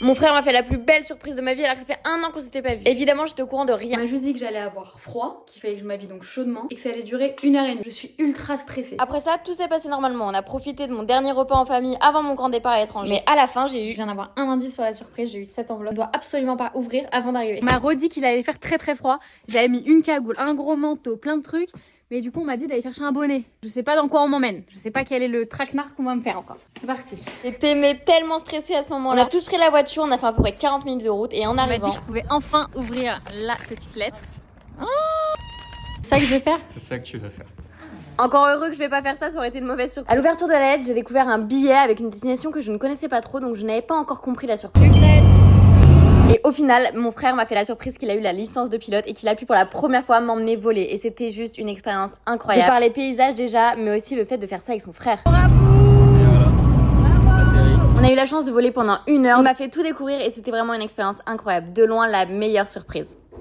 Mon frère m'a fait la plus belle surprise de ma vie alors que ça fait 1 an qu'on s'était pas vu. Évidemment, j'étais au courant de rien. On m'a juste dit que j'allais avoir froid, qu'il fallait que je m'habille donc chaudement et que ça allait durer 1h30. Je suis ultra stressée. Après ça, tout s'est passé normalement. On a profité de mon dernier repas en famille avant mon grand départ à l'étranger. Mais à la fin, Je viens d'avoir un indice sur la surprise, j'ai eu cette enveloppe. On doit absolument pas ouvrir avant d'arriver. On m'a redit qu'il allait faire très très froid. J'avais mis une cagoule, un gros manteau, plein de trucs. Mais du coup, on m'a dit d'aller chercher un bonnet. Je sais pas dans quoi on m'emmène. Je sais pas quel est le traquenard qu'on va me faire encore. C'est parti. J'étais mais tellement stressée à ce moment-là. On a tous pris la voiture, on a fait à peu près 40 minutes de route et en On m'a arrivant... dit que je pouvais enfin ouvrir la petite lettre. Oh, c'est ça que je vais faire? C'est ça que tu vas faire. Encore heureux que je vais pas faire ça, ça aurait été une mauvaise surprise. À l'ouverture de la lettre, j'ai découvert un billet avec une destination que je ne connaissais pas trop, donc je n'avais pas encore compris la surprise. Et au final, mon frère m'a fait la surprise qu'il a eu la licence de pilote et qu'il a pu pour la première fois m'emmener voler. Et c'était juste une expérience incroyable. De par les paysages déjà, mais aussi le fait de faire ça avec son frère. On a eu la chance de voler pendant 1 heure. Il m'a fait tout découvrir et c'était vraiment une expérience incroyable. De loin, la meilleure surprise.